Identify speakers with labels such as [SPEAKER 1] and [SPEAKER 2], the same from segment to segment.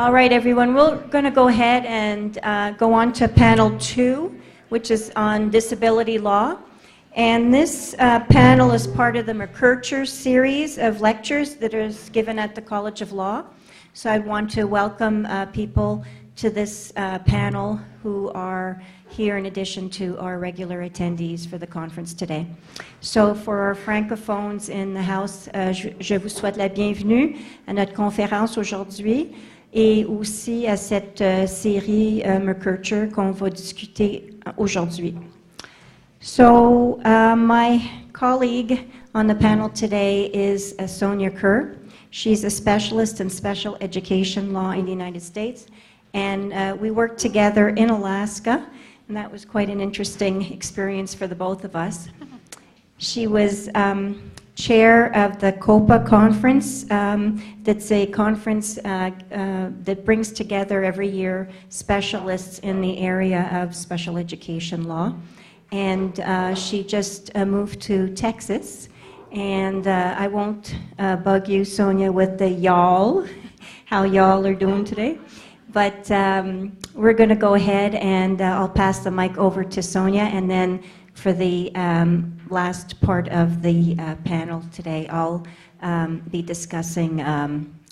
[SPEAKER 1] All right, everyone, we're going to go ahead and go on to panel 2, which is on disability law. And this panel is part of the McKercher series of lectures that is given at the College of Law. So I want to welcome people to this panel who are here in addition to our regular attendees for the conference today. So for our francophones in the house, je vous souhaite la bienvenue à notre conférence aujourd'hui et aussi à cette série McKercher qu'on va discuter aujourd'hui. So my colleague on the panel today is Sonia Kerr. She's a specialist in special education law in the United States, and we worked together in Alaska, and that was quite an interesting experience for the both of us. She was chair of the COPA conference. That's a conference that brings together every year specialists in the area of special education law. And she just moved to Texas. And I won't bug you, Sonia, with the y'all, how y'all are doing today. But we're going to go ahead and I'll pass the mic over to Sonia, and then for the last part of the panel today, I'll be discussing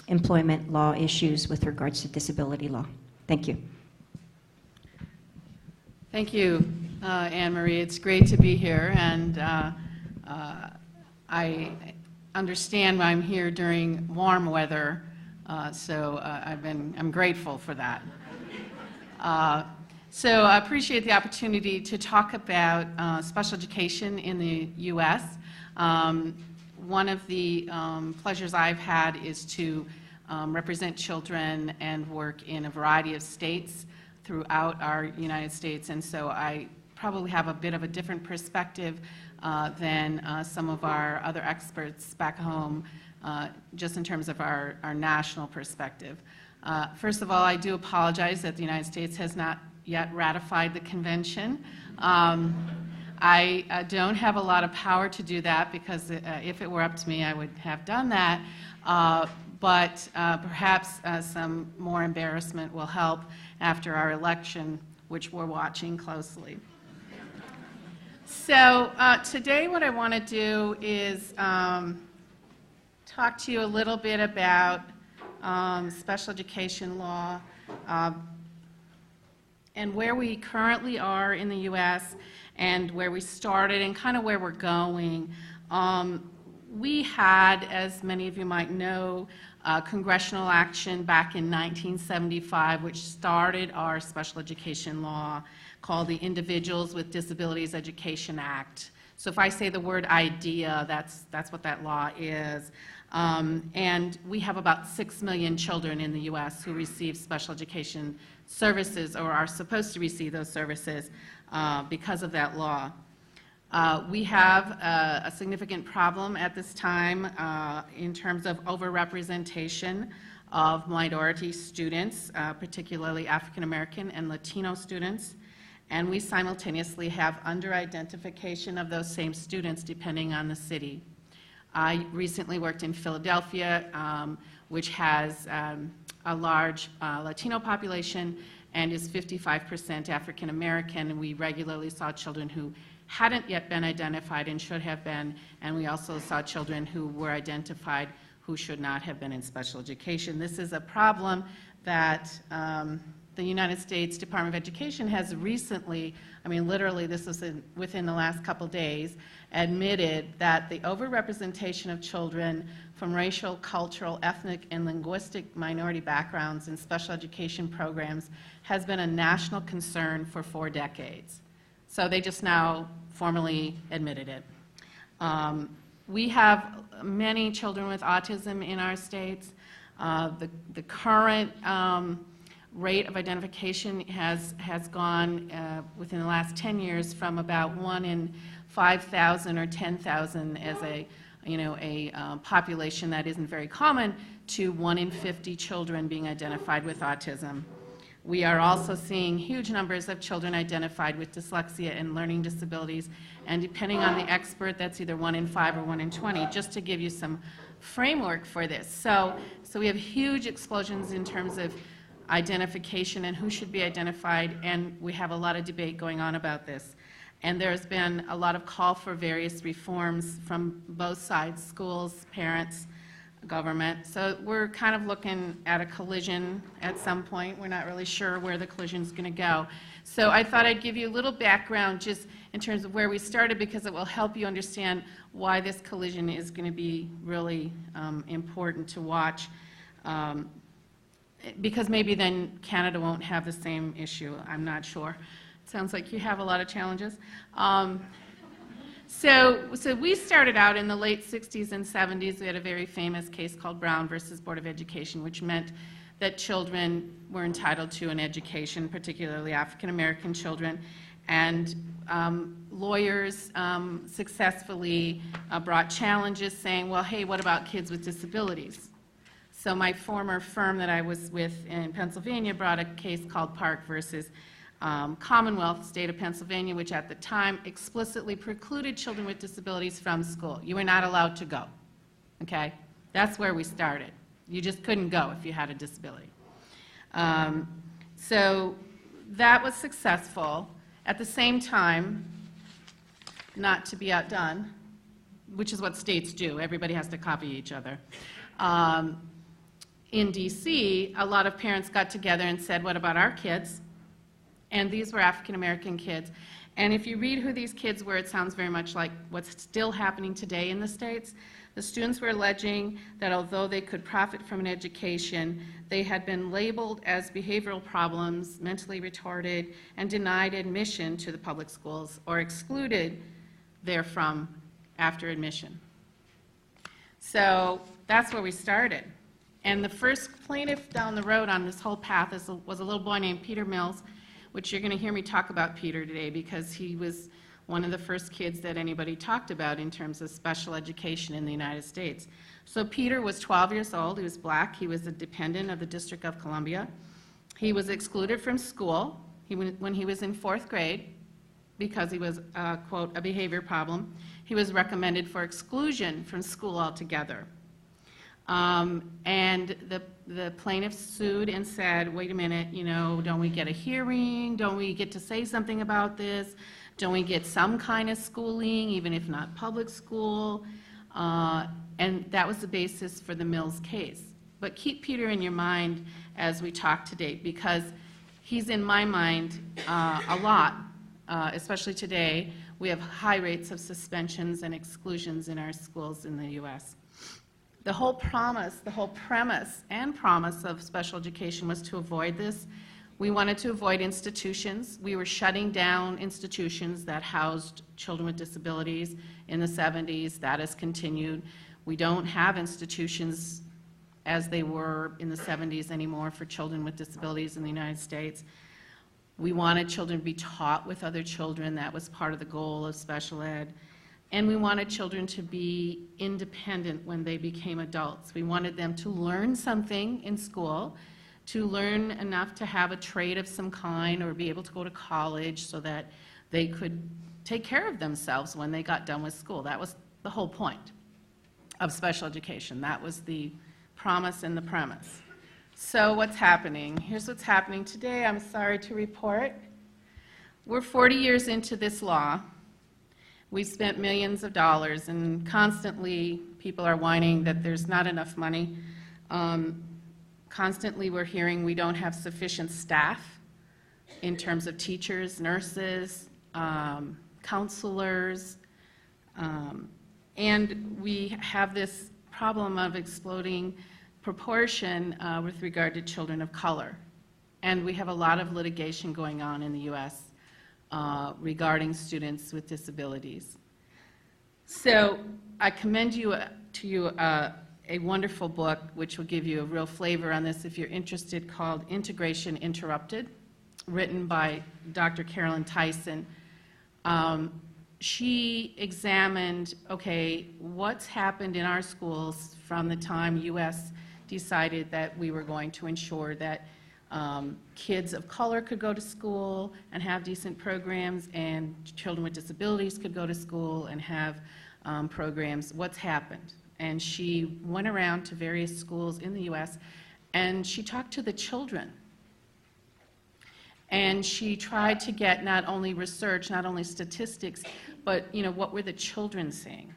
[SPEAKER 1] employment law issues with regards to disability law. Thank you.
[SPEAKER 2] Thank you, Anne-Marie. It's great to be here, and I understand I'm here during warm weather, so I'm grateful for that. So I appreciate the opportunity to talk about special education in the U.S. One of the pleasures I've had is to represent children and work in a variety of states throughout our United States, and so I probably have a bit of a different perspective than some of our other experts back home, just in terms of our national perspective. First of all, I do apologize that the United States has not yet ratified the convention. I don't have a lot of power to do that, because if it were up to me, I would have done that. But perhaps some more embarrassment will help after our election, which we're watching closely. So today what I want to do is talk to you a little bit about special education law and where we currently are in the U.S. and where we started and kind of where we're going. We had, as many of you might know, congressional action back in 1975, which started our special education law called the Individuals with Disabilities Education Act. So if I say the word IDEA, that's what that law is. And we have about 6 million children in the U.S. who receive special education services or are supposed to receive those services because of that law. We have a significant problem at this time in terms of overrepresentation of minority students, particularly African American and Latino students, and we simultaneously have under-identification of those same students depending on the city. I recently worked in Philadelphia, which has a large Latino population and is 55% African American, and we regularly saw children who hadn't yet been identified and should have been, and we also saw children who were identified who should not have been in special education. This is a problem that the United States Department of Education has recently, I mean literally this was within the last couple days, admitted that the overrepresentation of children from racial, cultural, ethnic, and linguistic minority backgrounds in special education programs has been a national concern for 4 decades. So they just now formally admitted it. We have many children with autism in our states. The current rate of identification has gone within the last 10 years from about 1 in 5,000 or 10,000 as a population that isn't very common to 1 in 50 children being identified with autism. We are also seeing huge numbers of children identified with dyslexia and learning disabilities, and depending on the expert, that's either 1 in 5 or 1 in 20, just to give you some framework for this. So we have huge explosions in terms of identification and who should be identified, and we have a lot of debate going on about this. And there's been a lot of call for various reforms from both sides, schools, parents, government. So we're kind of looking at a collision at some point. We're not really sure where the collision is going to go. So I thought I'd give you a little background just in terms of where we started, because it will help you understand why this collision is going to be really important to watch. Because maybe then Canada won't have the same issue. I'm not sure. It sounds like you have a lot of challenges. So we started out in the late 60s and 70s. We had a very famous case called Brown versus Board of Education, which meant that children were entitled to an education, particularly African American children. And lawyers successfully brought challenges saying, well, hey, what about kids with disabilities? So my former firm that I was with in Pennsylvania brought a case called Park versus Commonwealth, state of Pennsylvania, which at the time explicitly precluded children with disabilities from school. You were not allowed to go, okay? That's where we started. You just couldn't go if you had a disability. So that was successful. At the same time, not to be outdone, which is what states do. Everybody has to copy each other. In DC, a lot of parents got together and said, what about our kids? And these were African American kids. And if you read who these kids were, it sounds very much like what's still happening today in the States. The students were alleging that although they could profit from an education, they had been labeled as behavioral problems, mentally retarded, and denied admission to the public schools or excluded therefrom after admission. So that's where we started. And the first plaintiff down the road on this whole path was a little boy named Peter Mills, which you're going to hear me talk about Peter today because he was one of the first kids that anybody talked about in terms of special education in the United States. So Peter was 12 years old. He was black. He was a dependent of the District of Columbia. He was excluded from school when he was in 4th grade because he was, quote, a behavior problem. He was recommended for exclusion from school altogether. And the plaintiff sued and said, wait a minute, you know, don't we get a hearing? Don't we get to say something about this? Don't we get some kind of schooling, even if not public school? And that was the basis for the Mills case. But keep Peter in your mind as we talk today, because he's in my mind a lot, especially today. We have high rates of suspensions and exclusions in our schools in the U.S. The whole premise and promise of special education was to avoid this. We wanted to avoid institutions. We were shutting down institutions that housed children with disabilities in the 70s. That has continued. We don't have institutions as they were in the 70s anymore for children with disabilities in the United States. We wanted children to be taught with other children. That was part of the goal of special ed. And we wanted children to be independent when they became adults. We wanted them to learn something in school, to learn enough to have a trade of some kind or be able to go to college so that they could take care of themselves when they got done with school. That was the whole point of special education. That was the promise and the premise. So what's happening? Here's what's happening today. I'm sorry to report. We're 40 years into this law. We've spent millions of dollars, and constantly people are whining that there's not enough money. Constantly we're hearing we don't have sufficient staff in terms of teachers, nurses, counselors, and we have this problem of exploding proportion with regard to children of color. And we have a lot of litigation going on in the U.S. Regarding students with disabilities. So I commend to you a wonderful book which will give you a real flavor on this if you're interested, called Integration Interrupted, written by Dr. Carolyn Tyson. She examined, okay, what's happened in our schools from the time U.S. decided that we were going to ensure that kids of color could go to school and have decent programs, and children with disabilities could go to school and have programs. What's happened? And she went around to various schools in the U.S. and she talked to the children And she tried to get not only research, not only statistics, but what were the children saying?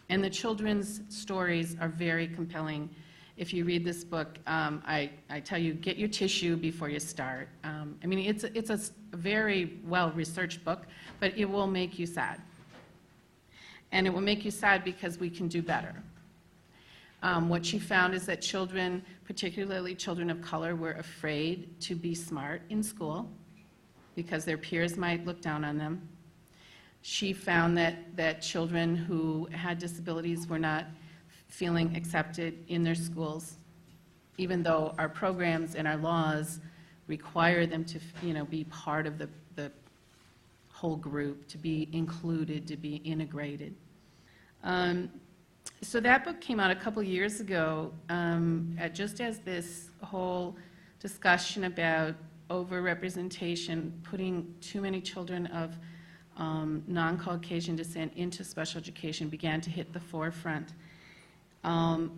[SPEAKER 2] And the children's stories are very compelling. If you read this book, I tell you, get your tissue before you start. I mean, it's a very well-researched book, but it will make you sad. And it will make you sad because we can do better. What she found is that children, particularly children of color, were afraid to be smart in school because their peers might look down on them. She found that children who had disabilities were not feeling accepted in their schools, even though our programs and our laws require them to be part of the whole group, to be included, to be integrated. So that book came out a couple years ago, just as this whole discussion about overrepresentation, putting too many children of non-Caucasian descent into special education began to hit the forefront. And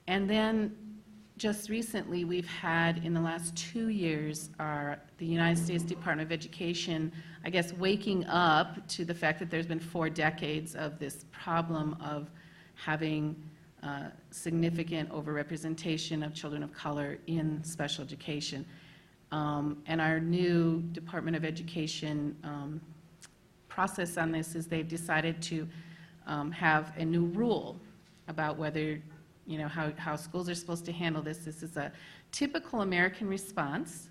[SPEAKER 2] then just recently we've had, in the last 2 years, the United States Department of Education, I guess, waking up to the fact that there's been 4 decades of this problem of having significant overrepresentation of children of color in special education. And our new Department of Education process on this is they've decided to have a new rule about whether, how schools are supposed to handle this. This is a typical American response.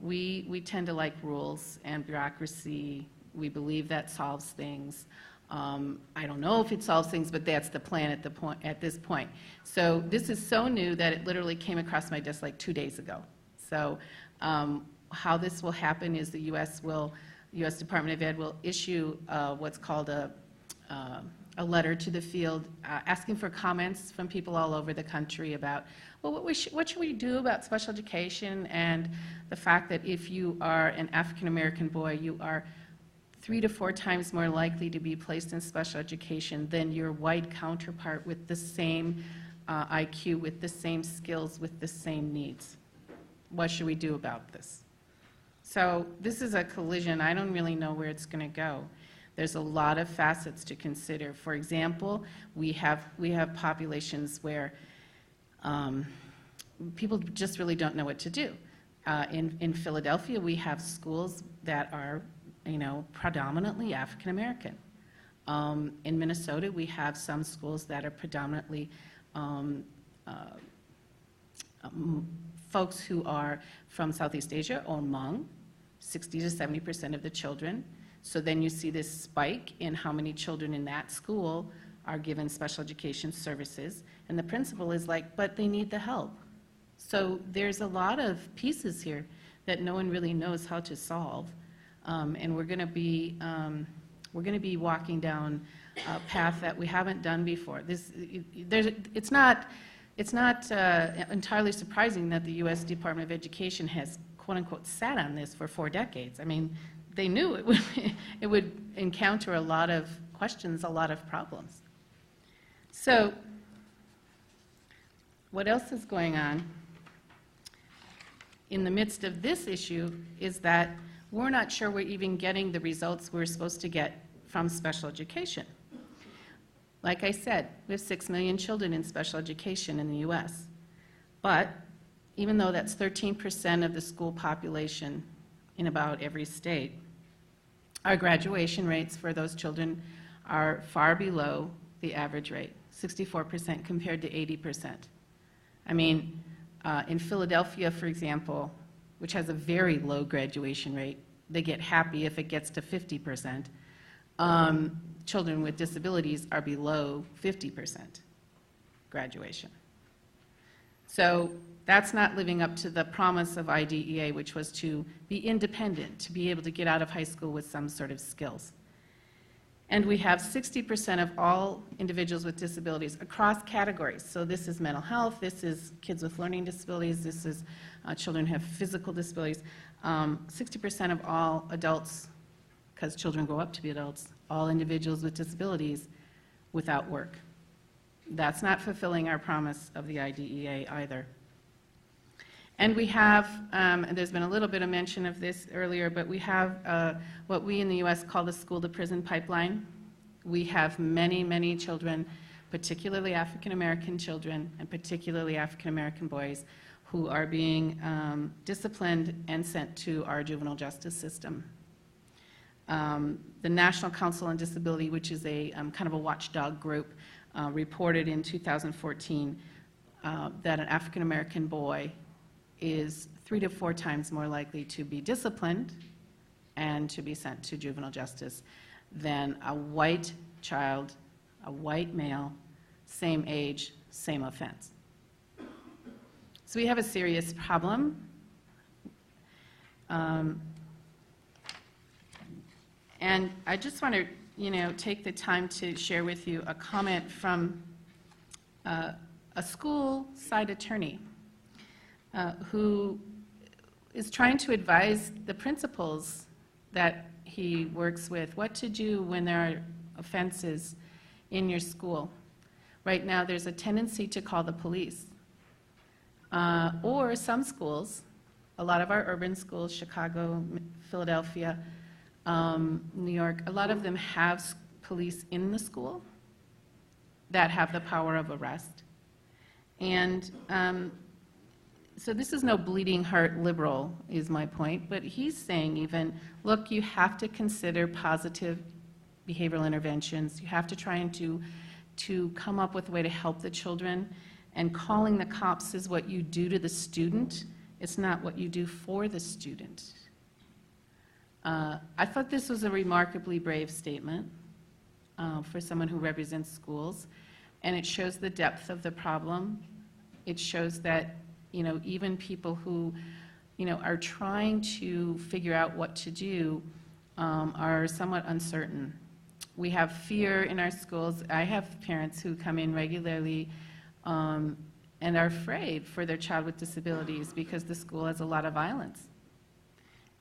[SPEAKER 2] We tend to like rules and bureaucracy. We believe that solves things. I don't know if it solves things, but that's the plan at this point. So this is so new that it literally came across my desk like 2 days ago. So how this will happen is the U.S. Department of Ed will issue what's called a letter to the field asking for comments from people all over the country about, well, what should we do about special education, and the fact that if you are an African American boy, you are 3 to 4 times more likely to be placed in special education than your white counterpart with the same IQ, with the same skills, with the same needs. What should we do about this? So this is a collision. I don't really know where it's going to go. There's a lot of facets to consider. For example, we have populations where people just really don't know what to do. In Philadelphia, we have schools that are predominantly African American. In Minnesota, we have some schools that are predominantly folks who are from Southeast Asia or Hmong, 60 to 70% of the children. So then you see this spike in how many children in that school are given special education services, and the principal is like, but they need the help. So there's a lot of pieces here that no one really knows how to solve. And we're going to be walking down a path that we haven't done before. It's not entirely surprising that the U.S. Department of Education has, quote unquote, sat on this for 4 decades. I mean, they knew it would encounter a lot of questions, a lot of problems. So what else is going on in the midst of this issue is that we're not sure we're even getting the results we're supposed to get from special education. Like I said, we have 6 million children in special education in the U.S. But even though that's 13% of the school population in about every state, our graduation rates for those children are far below the average rate, 64% compared to 80%. I mean, in Philadelphia, for example, which has a very low graduation rate, they get happy if it gets to 50%. Children with disabilities are below 50% graduation. So that's not living up to the promise of IDEA, which was to be independent, to be able to get out of high school with some sort of skills. And we have 60% of all individuals with disabilities across categories. So this is mental health, this is kids with learning disabilities, this is children who have physical disabilities. 60% of all adults, because children grow up to be adults, all individuals with disabilities without work. That's not fulfilling our promise of the IDEA either. And we have, and there's been a little bit of mention of this earlier, but we have what we in the U.S. call the school-to-prison pipeline. We have many, many children, particularly African-American children, and particularly African-American boys, who are being disciplined and sent to our juvenile justice system. The National Council on Disability, which is a kind of a watchdog group, reported in 2014 that an African-American boy is 3 to 4 times more likely to be disciplined and to be sent to juvenile justice than a white child, a white male, same age, same offense. So we have a serious problem. And I just want to, take the time to share with you a comment from a school side attorney who is trying to advise the principals that he works with what to do when there are offenses in your school. Right now, there's a tendency to call the police. Or some schools, a lot of our urban schools, Chicago, Philadelphia, New York, a lot of them have police in the school that have the power of arrest. And so this is no bleeding heart liberal, is my point, but he's saying even, look, you have to consider positive behavioral interventions. You have to try and to come up with a way to help the children. And calling the cops is what you do to the student. It's not what you do for the student. I thought this was a remarkably brave statement for someone who represents schools. And it shows the depth of the problem. It shows that, even people who, are trying to figure out what to do are somewhat uncertain. We have fear in our schools. I have parents who come in regularly and are afraid for their child with disabilities because the school has a lot of violence.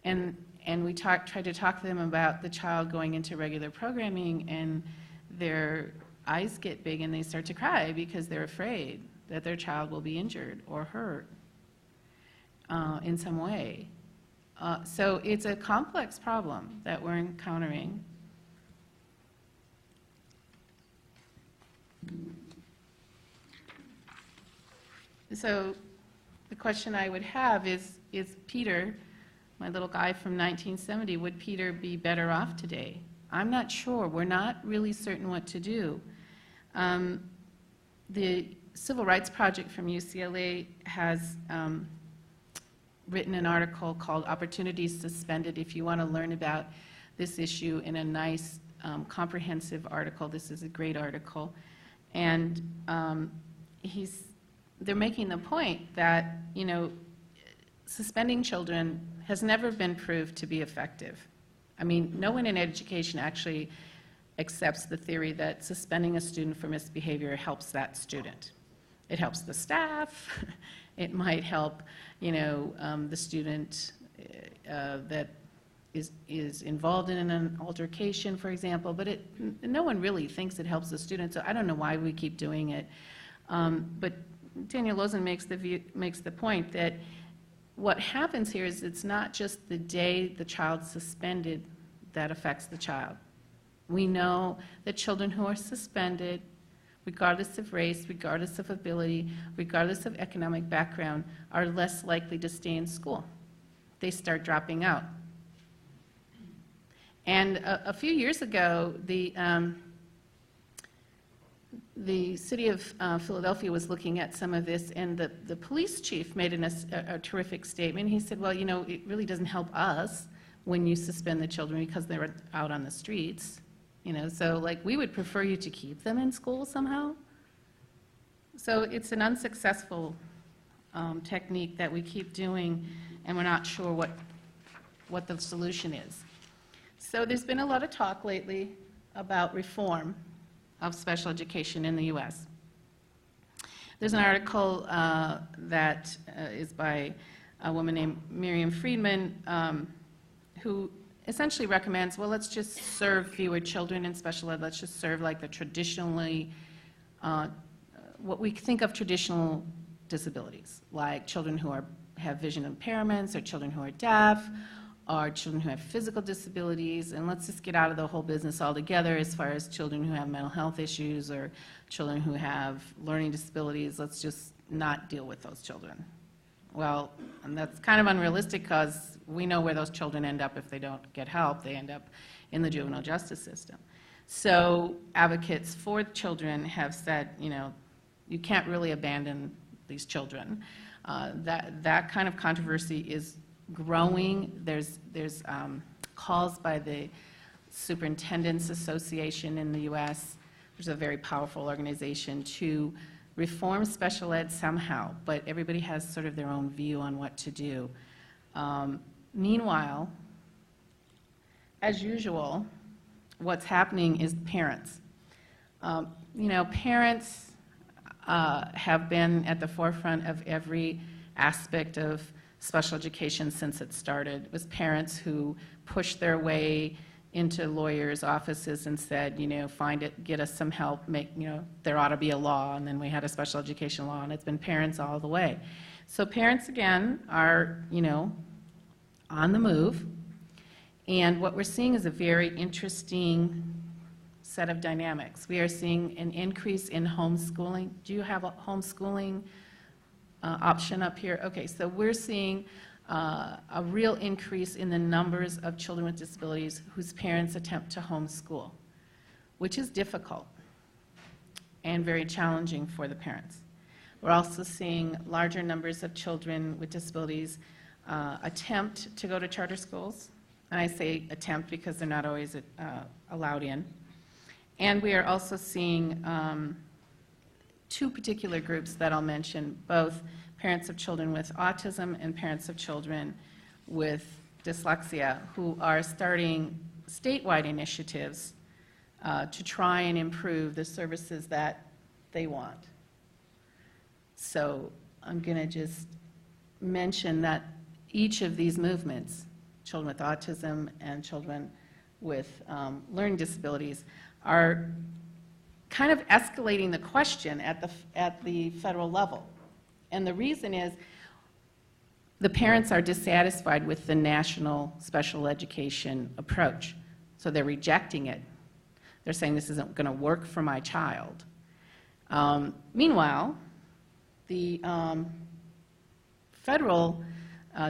[SPEAKER 2] And we try to talk to them about the child going into regular programming, and their eyes get big and they start to cry because they're afraid that their child will be injured or hurt in some way. So it's a complex problem that we're encountering. So the question I would have is Peter, my little guy from 1970, would Peter be better off today? I'm not sure. We're not really certain what to do. The Civil Rights Project from UCLA has written an article called Opportunities Suspended. If you want to learn about this issue in a nice, comprehensive article, this is a great article. And they're making the point that, suspending children has never been proved to be effective. I mean, no one in education actually accepts the theory that suspending a student for misbehavior helps that student. It helps the staff. It might help, the student that is involved in an altercation, for example, but no one really thinks it helps the student, so I don't know why we keep doing it. But Daniel Lozen makes the point that what happens here is it's not just the day the child's suspended that affects the child. We know that children who are suspended, regardless of race, regardless of ability, regardless of economic background, are less likely to stay in school. They start dropping out. And a few years ago, the city of Philadelphia was looking at some of this, and the police chief made a terrific statement. He said, well, it really doesn't help us when you suspend the children because they're out on the streets. So like we would prefer you to keep them in school somehow. So it's an unsuccessful technique that we keep doing, and we're not sure what the solution is. So there's been a lot of talk lately about reform of special education in the U.S. There's an article that is by a woman named Miriam Friedman who essentially recommends, well, let's just serve fewer children in special ed. Let's just serve like the traditionally, what we think of traditional disabilities, like children who have vision impairments, or children who are deaf, or children who have physical disabilities, and let's just get out of the whole business altogether as far as children who have mental health issues or children who have learning disabilities. Let's just not deal with those children. Well, and that's kind of unrealistic because we know where those children end up if they don't get help. They end up in the juvenile justice system. So advocates for children have said, you know, you can't really abandon these children. That kind of controversy is growing. There's calls by the Superintendents Association in the U.S., which is a very powerful organization, to reform special ed somehow, but everybody has sort of their own view on what to do. Meanwhile, as usual, what's happening is parents. You know, parents have been at the forefront of every aspect of special education since it started. It was parents who pushed their way into lawyers' offices and said, you know, find it, get us some help, make, you know, there ought to be a law, and then we had a special education law, and it's been parents all the way. So parents, again, are, you know, on the move, and what we're seeing is a very interesting set of dynamics. We are seeing an increase in homeschooling. Do you have a homeschooling option up here? Okay, so we're seeing a real increase in the numbers of children with disabilities whose parents attempt to homeschool, which is difficult and very challenging for the parents. We're also seeing larger numbers of children with disabilities attempt to go to charter schools. And I say attempt because they're not always allowed in. And we are also seeing two particular groups that I'll mention, both parents of children with autism and parents of children with dyslexia, who are starting statewide initiatives to try and improve the services that they want. So I'm going to just mention that each of these movements, children with autism and children with learning disabilities, are kind of escalating the question at the federal level. And the reason is the parents are dissatisfied with the national special education approach. So they're rejecting it. They're saying this isn't going to work for my child. Meanwhile, the federal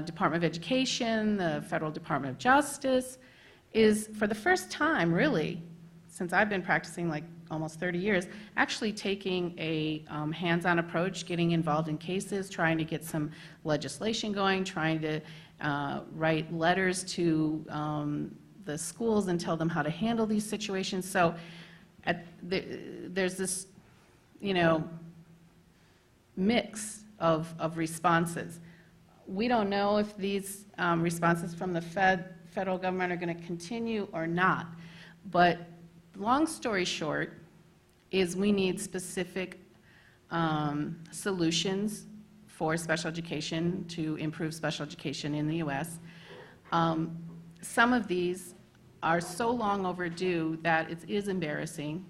[SPEAKER 2] Department of Education, the federal Department of Justice is, for the first time, really, since I've been practicing like almost 30 years, actually taking a hands-on approach, getting involved in cases, trying to get some legislation going, trying to write letters to the schools and tell them how to handle these situations. So there's this, you know, mix of responses. We don't know if these responses from the federal government are going to continue or not, but long story short is we need specific solutions for special education to improve special education in the U.S. Some of these are so long overdue that it is embarrassing,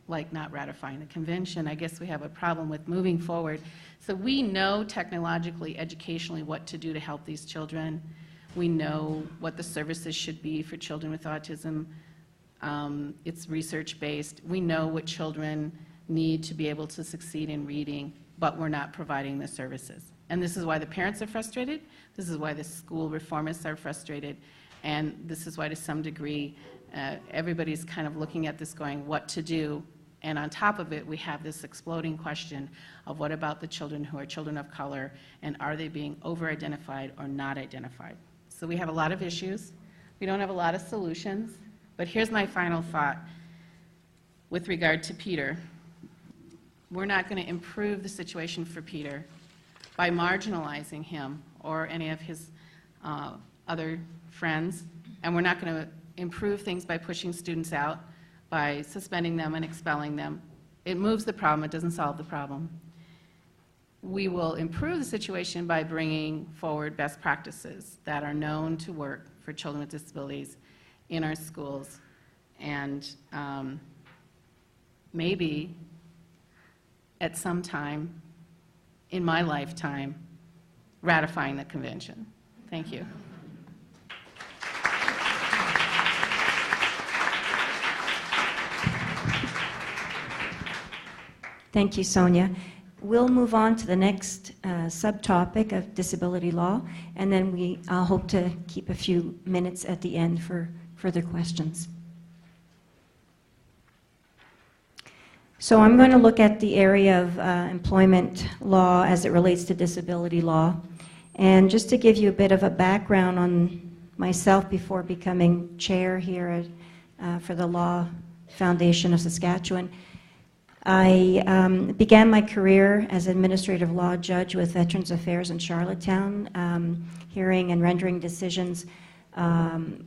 [SPEAKER 2] like not ratifying the convention. I guess we have a problem with moving forward. So we know technologically, educationally, what to do to help these children. We know what the services should be for children with autism. It's research-based. We know what children need to be able to succeed in reading, but we're not providing the services. And this is why the parents are frustrated. This is why the school reformists are frustrated. And this is why, to some degree, everybody's kind of looking at this going, what to do? And on top of it, we have this exploding question of what about the children who are children of color, and are they being over-identified or not identified? So we have a lot of issues. We don't have a lot of solutions. But here's my final thought with regard to Peter. We're not going to improve the situation for Peter by marginalizing him or any of his other friends, and we're not going to improve things by pushing students out, by suspending them and expelling them. It moves the problem, it doesn't solve the problem. We will improve the situation by bringing forward best practices that are known to work for children with disabilities in our schools, and maybe at some time in my lifetime, ratifying the convention. Thank you.
[SPEAKER 1] Thank you, Sonia. We'll move on to the next subtopic of disability law, and then I'll hope to keep a few minutes at the end for further questions. So I'm going to look at the area of employment law as it relates to disability law. And just to give you a bit of a background on myself before becoming chair here for the Law Foundation of Saskatchewan, I began my career as administrative law judge with Veterans Affairs in Charlottetown, hearing and rendering decisions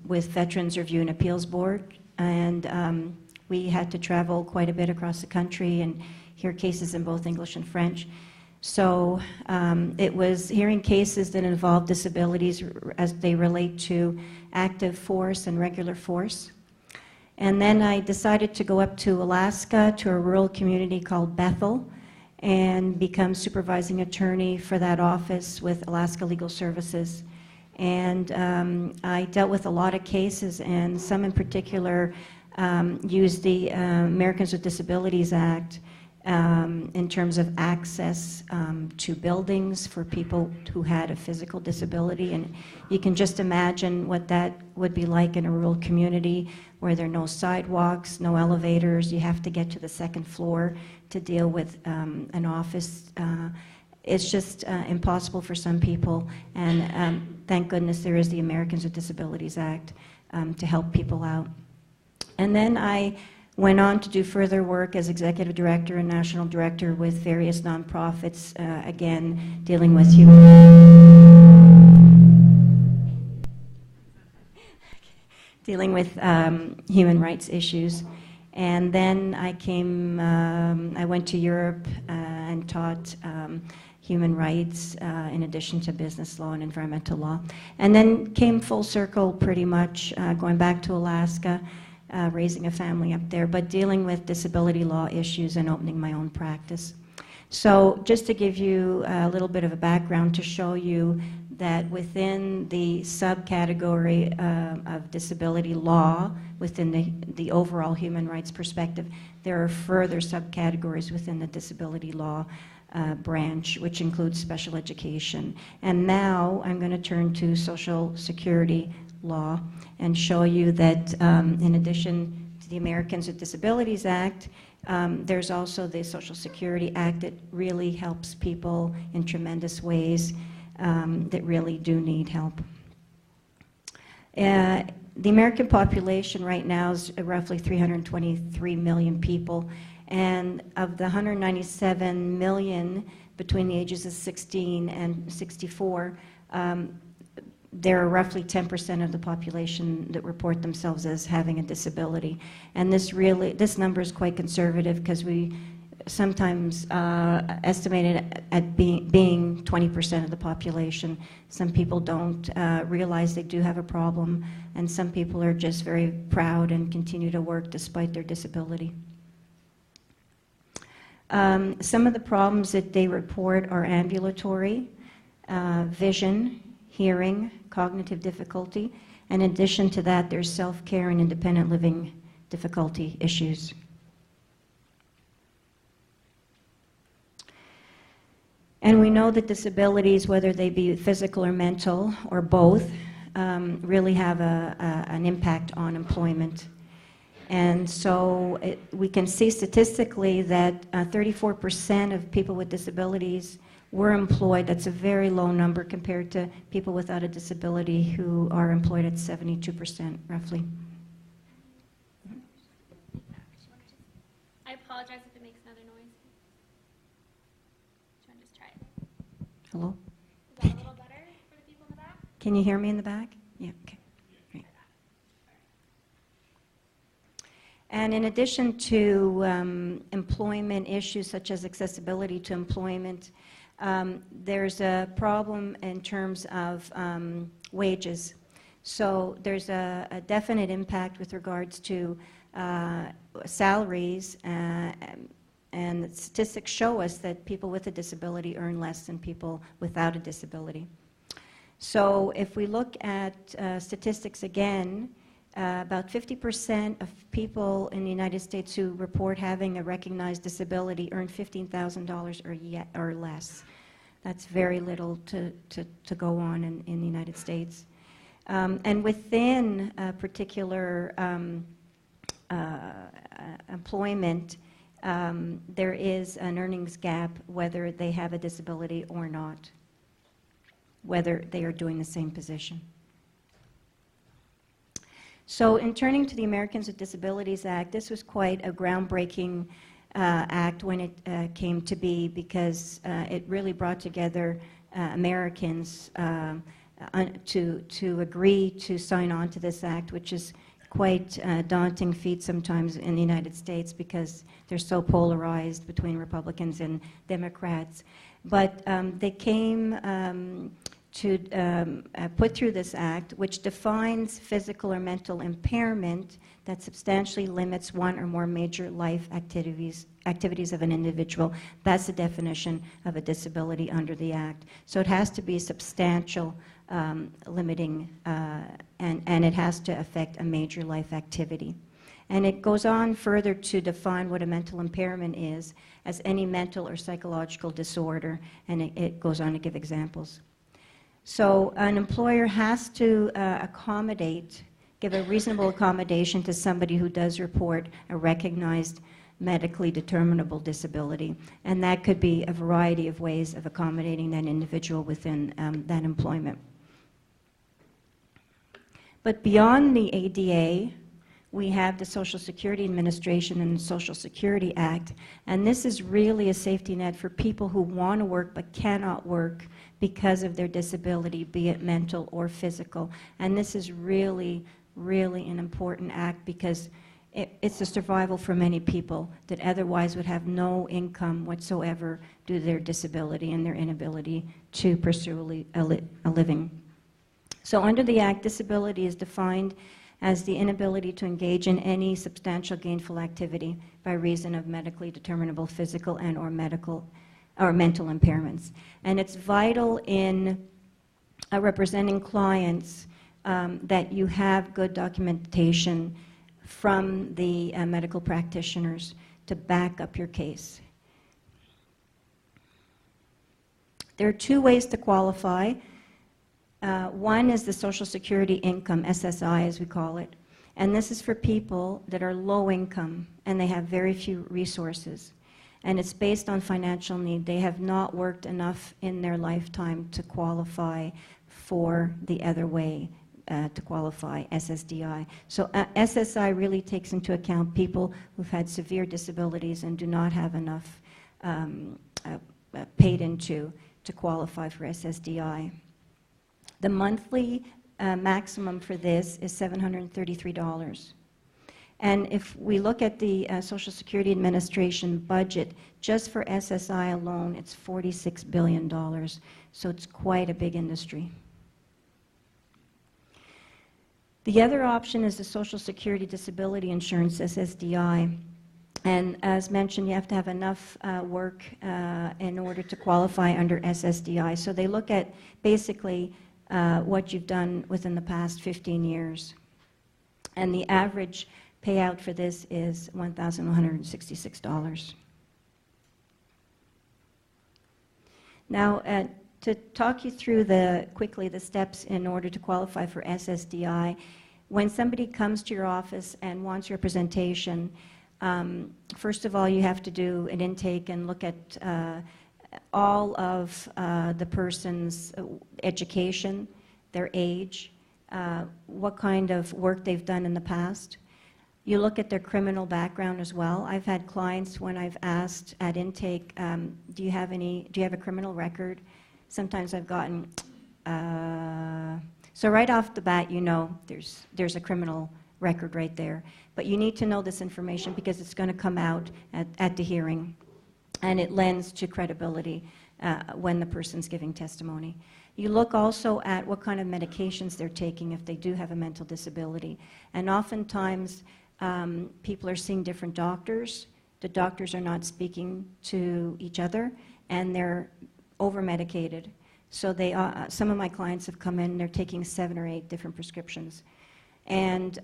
[SPEAKER 1] with Veterans Review and Appeals Board. And we had to travel quite a bit across the country and hear cases in both English and French. So it was hearing cases that involved disabilities as they relate to active force and regular force. And then I decided to go up to Alaska to a rural community called Bethel and become supervising attorney for that office with Alaska Legal Services. And I dealt with a lot of cases, and some in particular used the Americans with Disabilities Act in terms of access to buildings for people who had a physical disability. And you can just imagine what that would be like in a rural community where there are no sidewalks, no elevators. You have to get to the second floor to deal with an office. It's just impossible for some people. And thank goodness there is the Americans with Disabilities Act to help people out. And then I went on to do further work as executive director and national director with various nonprofits, again, dealing with human rights issues. And then I went to Europe and taught human rights in addition to business law and environmental law. And then came full circle pretty much, going back to Alaska, raising a family up there, but dealing with disability law issues and opening my own practice. So just to give you a little bit of a background to show you that within the subcategory of disability law, within the overall human rights perspective, there are further subcategories within the disability law branch, which includes special education. And now I'm going to turn to Social Security law and show you that in addition to the Americans with Disabilities Act, there's also the Social Security Act that really helps people in tremendous ways that really do need help. The American population right now is roughly 323 million people, and of the 197 million between the ages of 16 and 64, there are roughly 10% of the population that report themselves as having a disability. And this number is quite conservative because we sometimes estimate it at being 20% of the population. Some people don't realize they do have a problem, and some people are just very proud and continue to work despite their disability. Some of the problems that they report are ambulatory, vision, hearing, cognitive difficulty. In addition to that, there's self-care and independent living difficulty issues. And we know that disabilities, whether they be physical or mental or both, really have an impact on employment. And so we can see statistically that 34% of people with disabilities were employed. That's a very low number compared to people without a disability who are employed at 72% roughly.
[SPEAKER 3] I apologize if it makes another noise. Do you want to just try it?
[SPEAKER 1] Hello?
[SPEAKER 3] Is that a little better for the people in the back?
[SPEAKER 1] Can you hear me in the back? Yeah, okay. Great. And in addition to employment issues such as accessibility to employment, there's a problem in terms of wages. So there's a definite impact with regards to salaries, and And the statistics show us that people with a disability earn less than people without a disability. So if we look at statistics again, about 50% of people in the United States who report having a recognized disability earn $15,000 or less. That's very little to go on in the United States. And within a particular employment, there is an earnings gap whether they have a disability or not, whether they are doing the same position. So in turning to the Americans with Disabilities Act, this was quite a groundbreaking act when it came to be, because it really brought together Americans to agree to sign on to this act, which is quite a daunting feat sometimes in the United States because they're so polarized between Republicans and Democrats. But they came to put through this act, which defines physical or mental impairment that substantially limits one or more major life activities of an individual. That's the definition of a disability under the Act. So it has to be substantial limiting, and it has to affect a major life activity. And it goes on further to define what a mental impairment is as any mental or psychological disorder, and it goes on to give examples. So an employer has to give a reasonable accommodation to somebody who does report a recognized medically determinable disability. And that could be a variety of ways of accommodating that individual within that employment. But beyond the ADA, we have the Social Security Administration and the Social Security Act. And this is really a safety net for people who want to work but cannot work because of their disability, be it mental or physical. And this is really, really an important act because it's a survival for many people that otherwise would have no income whatsoever due to their disability and their inability to pursue a living. So under the Act, disability is defined as the inability to engage in any substantial gainful activity by reason of medically determinable physical and or mental impairments. And it's vital in representing clients that you have good documentation from the medical practitioners to back up your case. There are two ways to qualify. One is the Social Security income, SSI as we call it, and this is for people that are low income and they have very few resources. And it's based on financial need. They have not worked enough in their lifetime to qualify for the other way, to qualify SSDI. So SSI really takes into account people who've had severe disabilities and do not have enough paid into to qualify for SSDI. The monthly maximum for this is $733. And if we look at the Social Security Administration budget, just for SSI alone, it's $46 billion. So it's quite a big industry. The other option is the Social Security Disability Insurance, SSDI. And as mentioned, you have to have enough work in order to qualify under SSDI. So they look at basically what you've done within the past 15 years. And the average payout for this is $1,166. Now, to talk you through quickly the steps in order to qualify for SSDI, when somebody comes to your office and wants representation, first of all, you have to do an intake and look at all of the person's education, their age, what kind of work they've done in the past. You look at their criminal background as well. I've had clients when I've asked at intake, do you have a criminal record? Sometimes I've gotten, so right off the bat, you know there's a criminal record right there. But you need to know this information because it's going to come out at the hearing, and it lends to credibility when the person's giving testimony. You look also at what kind of medications they're taking if they do have a mental disability. And oftentimes, people are seeing different doctors The doctors are not speaking to each other, and they're over-medicated. So some of my clients have come in, they're taking 7 or 8 different prescriptions. And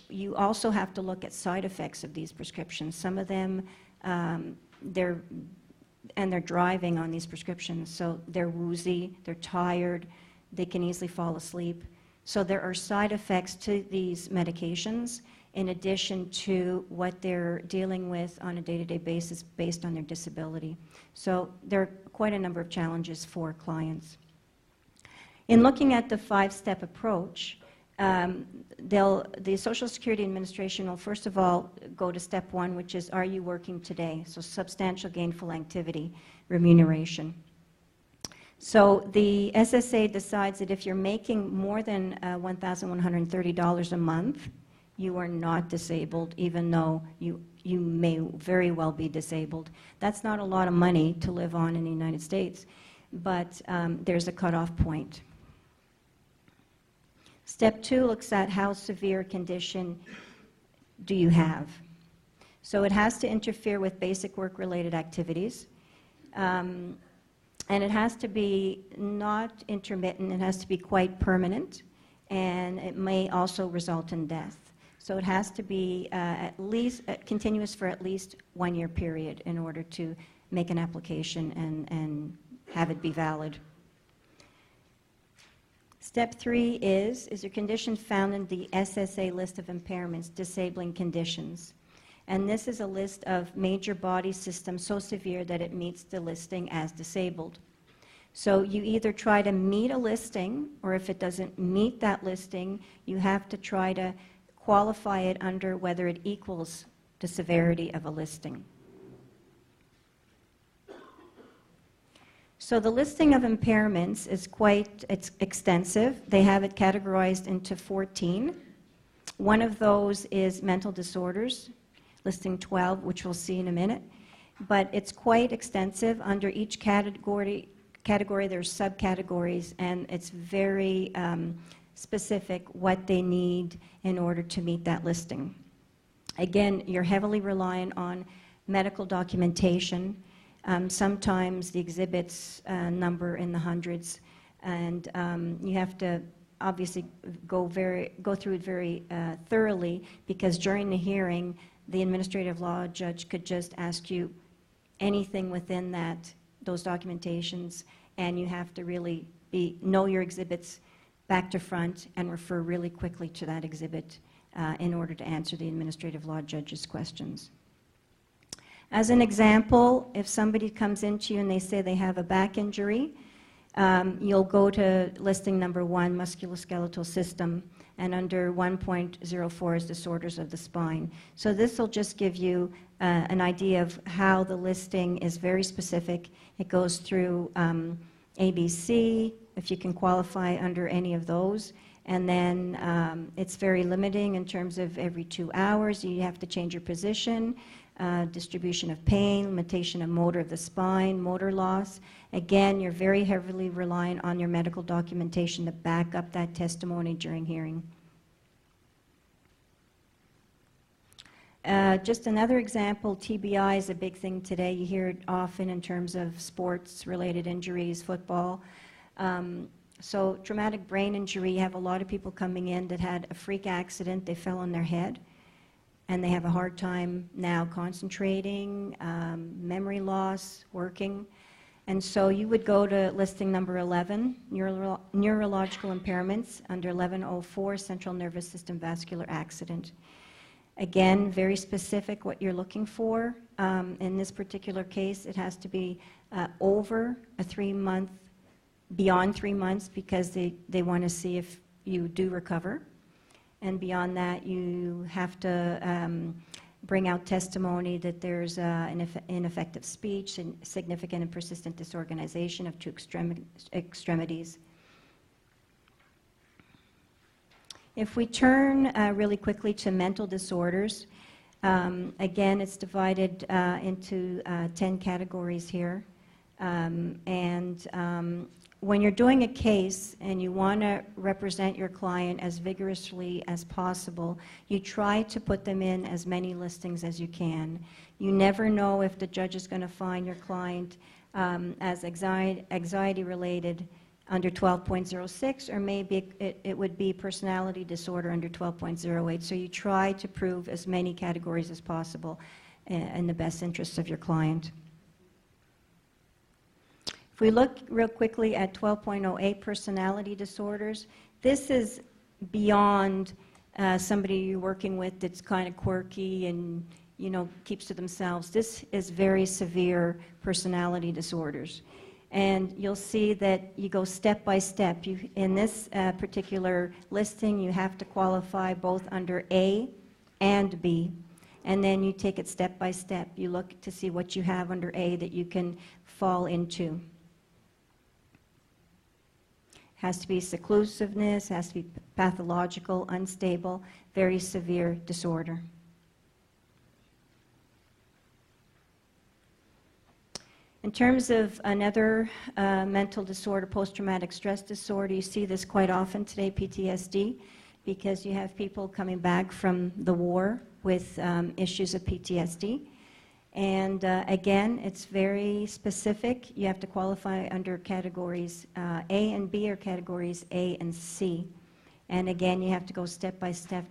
[SPEAKER 1] you also have to look at side effects of these prescriptions. Some of them, they're driving on these prescriptions, so they're woozy, they're tired, they can easily fall asleep. So there are side effects to these medications in addition to what they're dealing with on a day-to-day basis based on their disability. So there are quite a number of challenges for clients. In looking at the 5-step approach, the Social Security Administration will first of all go to step 1, which is, are you working today? So substantial gainful activity, remuneration. So the SSA decides that if you're making more than $1,130 a month, you are not disabled, even though you may very well be disabled. That's not a lot of money to live on in the United States, but there's a cutoff point. Step 2 looks at how severe a condition do you have. So it has to interfere with basic work-related activities. And it has to be not intermittent, it has to be quite permanent, and it may also result in death. So it has to be at least continuous for at least 1-year period in order to make an application and have it be valid. Step 3 is your condition found in the SSA list of impairments, disabling conditions? And this is a list of major body systems so severe that it meets the listing as disabled. So you either try to meet a listing, or if it doesn't meet that listing, you have to try to qualify it under whether it equals the severity of a listing. So the listing of impairments is quite extensive. They have it categorized into 14. One of those is mental disorders, listing 12, which we'll see in a minute. But it's quite extensive. Under each category there's subcategories, and it's very specific what they need in order to meet that listing. Again, you're heavily reliant on medical documentation. Sometimes the exhibits number in the hundreds, and you have to obviously go through it very thoroughly, because during the hearing, the administrative law judge could just ask you anything within those documentations, and you have to really know your exhibits back to front and refer really quickly to that exhibit in order to answer the administrative law judge's questions. As an example, if somebody comes into you and they say they have a back injury, you'll go to listing number 1, musculoskeletal system, and under 1.04 is disorders of the spine. So this will just give you an idea of how the listing is very specific. It goes through ABC, if you can qualify under any of those, and then it's very limiting in terms of every 2 hours you have to change your position. Distribution of pain, limitation of motor of the spine, motor loss. Again, you're very heavily reliant on your medical documentation to back up that testimony during hearing. Just another example, TBI is a big thing today. You hear it often in terms of sports-related injuries, football. So traumatic brain injury, you have a lot of people coming in that had a freak accident, they fell on their head, and they have a hard time now concentrating, memory loss, working. And so you would go to listing number 11, neurological impairments, under 1104, central nervous system vascular accident. Again, very specific what you're looking for. In this particular case, it has to be over a 3-month, beyond 3 months, because they want to see if you do recover. And beyond that, you have to bring out testimony that there's ineffective speech and significant and persistent disorganization of 2 extremities. If we turn really quickly to mental disorders, again, it's divided into 10 categories here. when you're doing a case and you want to represent your client as vigorously as possible, you try to put them in as many listings as you can. You never know if the judge is going to find your client as anxiety-related under 12.06, or maybe it would be personality disorder under 12.08. So you try to prove as many categories as possible in the best interests of your client. If we look real quickly at 12.08 personality disorders, this is beyond somebody you're working with that's kind of quirky and, you know, keeps to themselves. This is very severe personality disorders. And you'll see that you go step by step. In this particular listing, you have to qualify both under A and B. And then you take it step by step. You look to see what you have under A that you can fall into. Has to be seclusiveness, has to be pathological, unstable, very severe disorder. In terms of another mental disorder, post-traumatic stress disorder, you see this quite often today, PTSD, because you have people coming back from the war with issues of PTSD. And again, it's very specific. You have to qualify under categories A and B, or categories A and C. And again, you have to go step by step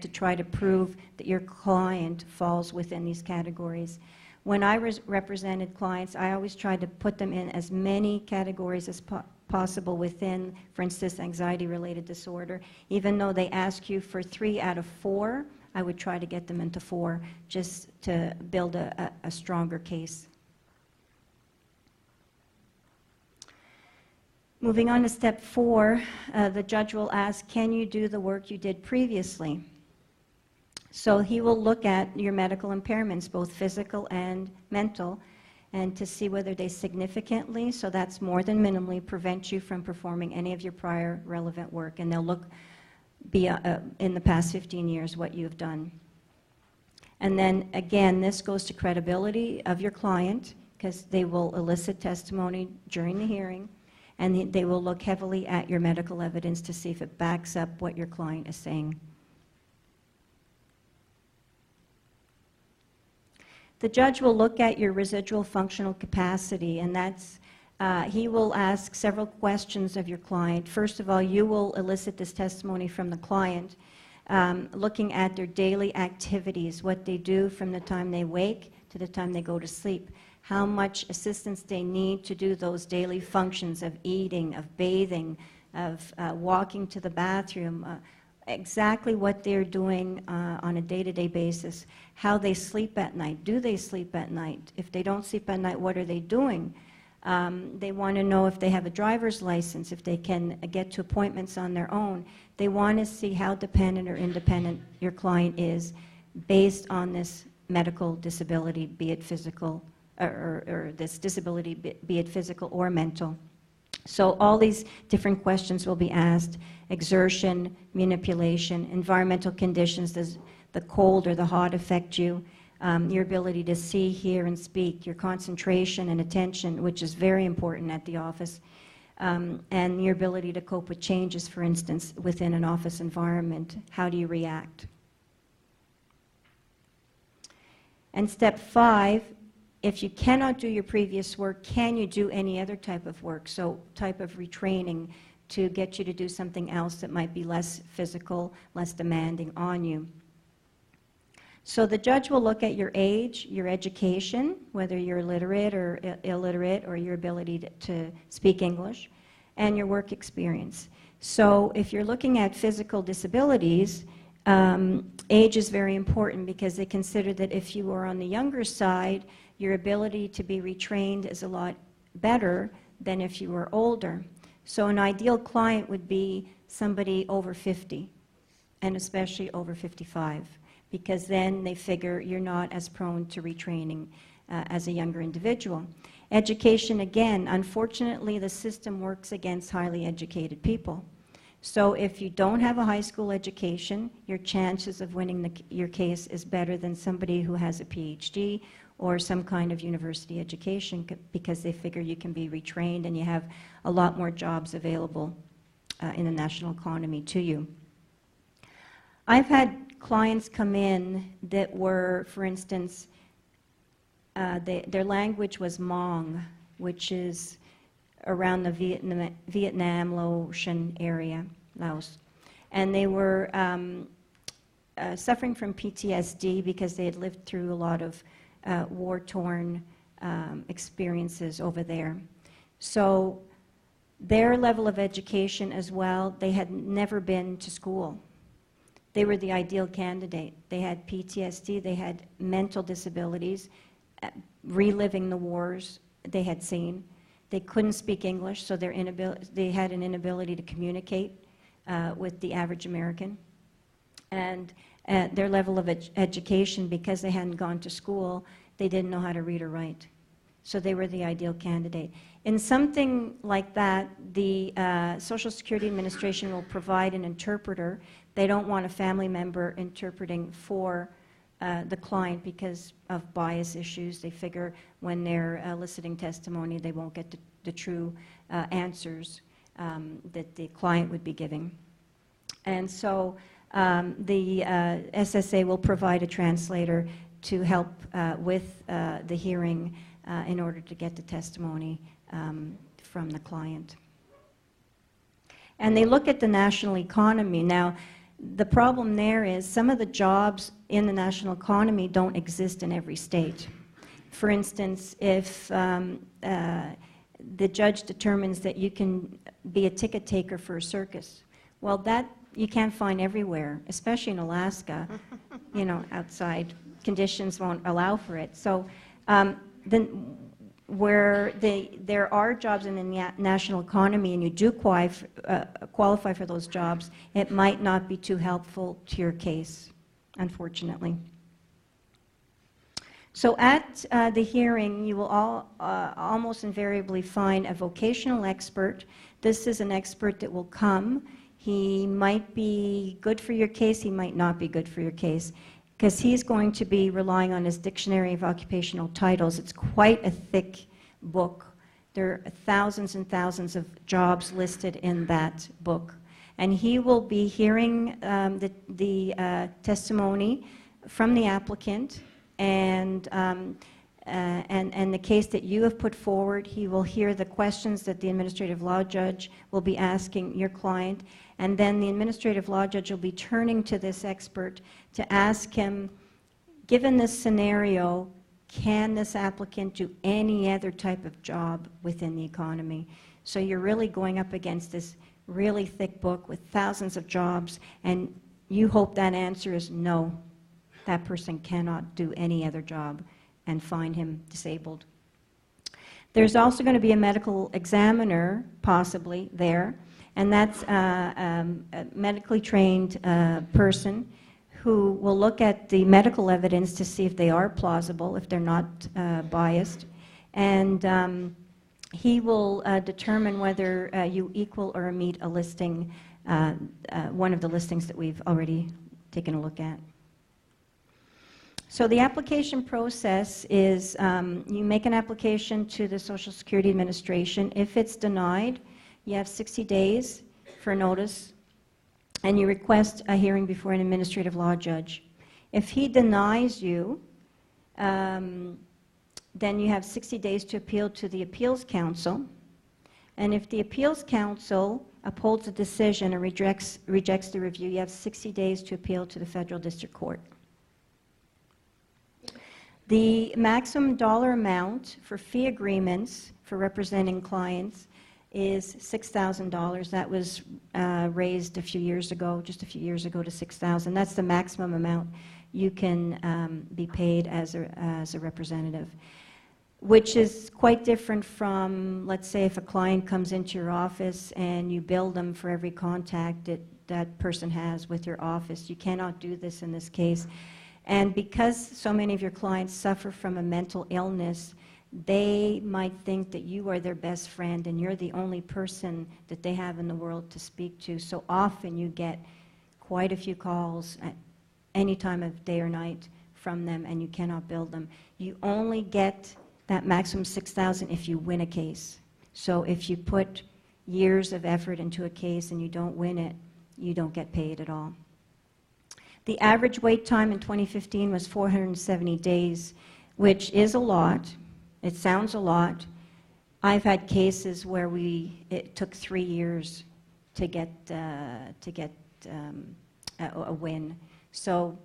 [SPEAKER 1] to try to prove that your client falls within these categories. When I represented clients, I always tried to put them in as many categories as possible within, for instance, anxiety-related disorder. Even though they ask you for 3 out of 4, I would try to get them into 4 just to build a stronger case. Moving on to step 4, the judge will ask, can you do the work you did previously? So he will look at your medical impairments, both physical and mental, and to see whether they significantly, so that's more than minimally, prevent you from performing any of your prior relevant work. And they'll look in the past 15 years what you've done. And then again, this goes to credibility of your client, because they will elicit testimony during the hearing, and they will look heavily at your medical evidence to see if it backs up what your client is saying. The judge will look at your residual functional capacity, and that's he will ask several questions of your client. First of all, you will elicit this testimony from the client, looking at their daily activities, what they do from the time they wake to the time they go to sleep, how much assistance they need to do those daily functions of eating, of bathing, of walking to the bathroom, exactly what they're doing on a day-to-day basis, how they sleep at night. Do they sleep at night? If they don't sleep at night, what are they doing? They want to know if they have a driver's license, if they can get to appointments on their own. They want to see how dependent or independent your client is based on this medical disability, be it physical, or this disability, be it physical or mental. So all these different questions will be asked: exertion, manipulation, environmental conditions, does the cold or the hot affect you, your ability to see, hear, and speak, your concentration and attention, which is very important at the office, and your ability to cope with changes, for instance, within an office environment. How do you react? And step 5, if you cannot do your previous work, can you do any other type of work? So type of retraining to get you to do something else that might be less physical, less demanding on you. So the judge will look at your age, your education, whether you're literate or illiterate, or your ability to speak English, and your work experience. So if you're looking at physical disabilities, age is very important, because they consider that if you are on the younger side, your ability to be retrained is a lot better than if you were older. So an ideal client would be somebody over 50, and especially over 55, because then they figure you're not as prone to retraining as a younger individual. Education, again, unfortunately the system works against highly educated people. So if you don't have a high school education, your chances of winning your case is better than somebody who has a PhD or some kind of university education because they figure you can be retrained and you have a lot more jobs available in the national economy to you. I've had clients come in that were, for instance, their language was Hmong, which is around the Vietnam, Laotian area, Laos. And they were suffering from PTSD because they had lived through a lot of war-torn experiences over there. So their level of education as well, they had never been to school. They were the ideal candidate. They had PTSD, they had mental disabilities, reliving the wars they had seen. They couldn't speak English, so they had an inability to communicate with the average American. And their level of education, because they hadn't gone to school, they didn't know how to read or write. So they were the ideal candidate. In something like that, the Social Security Administration will provide an interpreter. They don't want a family member interpreting for the client because of bias issues. They figure when they're eliciting testimony, they won't get the true answers that the client would be giving. And so the SSA will provide a translator to help with the hearing in order to get the testimony from the client. And they look at the national economy. Now, the problem there is some of the jobs in the national economy don't exist in every state. For instance, if the judge determines that you can be a ticket taker for a circus, well, that you can't find everywhere, especially in Alaska. You know, outside conditions won't allow for it. So then where there are jobs in the national economy and you do qualify for those jobs, it might not be too helpful to your case, unfortunately. So at the hearing, you will almost invariably find a vocational expert. This is an expert that will come. He might be good for your case, he might not be good for your case, because he's going to be relying on his Dictionary of Occupational Titles. It's quite a thick book. There are thousands and thousands of jobs listed in that book. And he will be hearing the testimony from the applicant and the case that you have put forward. He will hear the questions that the administrative law judge will be asking your client, and then the administrative law judge will be turning to this expert to ask him, given this scenario, can this applicant do any other type of job within the economy? So you're really going up against this really thick book with thousands of jobs, and you hope that answer is no, that person cannot do any other job, and find him disabled. There's also going to be a medical examiner, possibly, there, and that's a medically trained person who will look at the medical evidence to see if they are plausible, if they're not biased, and he will determine whether you equal or meet a listing, one of the listings that we've already taken a look at. So the application process is you make an application to the Social Security Administration. If it's denied, you have 60 days for notice, and you request a hearing before an administrative law judge. If he denies you, then you have 60 days to appeal to the Appeals Council. And if the Appeals Council upholds a decision and rejects the review, you have 60 days to appeal to the Federal District Court. The maximum dollar amount for fee agreements for representing clients is $6,000. That was raised a few years ago, just a few years ago, to $6,000. That's the maximum amount you can be paid as a representative, which is quite different from, let's say, if a client comes into your office and you bill them for every contact that that person has with your office. You cannot do this in this case. And because so many of your clients suffer from a mental illness, they might think that you are their best friend and you're the only person that they have in the world to speak to. So often you get quite a few calls at any time of day or night from them and you cannot bill them. You only get that maximum $6,000 if you win a case. So if you put years of effort into a case and you don't win it, you don't get paid at all. The average wait time in 2015 was 470 days, which is a lot. It sounds a lot. I've had cases where it took 3 years to get a win. So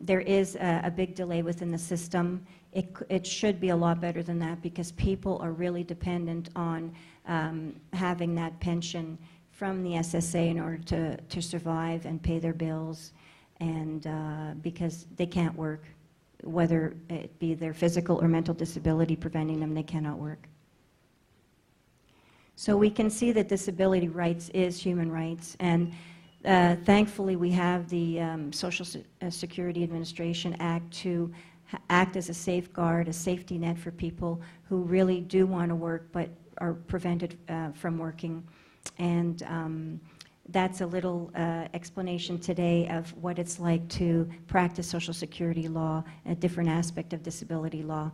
[SPEAKER 1] there is a big delay within the system. It should be a lot better than that because people are really dependent on having that pension from the SSA in order to survive and pay their bills, and because they can't work, whether it be their physical or mental disability preventing them, they cannot work. So we can see that disability rights is human rights, and thankfully we have the Social Security Administration Act to act as a safeguard, a safety net for people who really do want to work but are prevented from working. And that's a little explanation today of what it's like to practice Social Security law, a different aspect of disability law.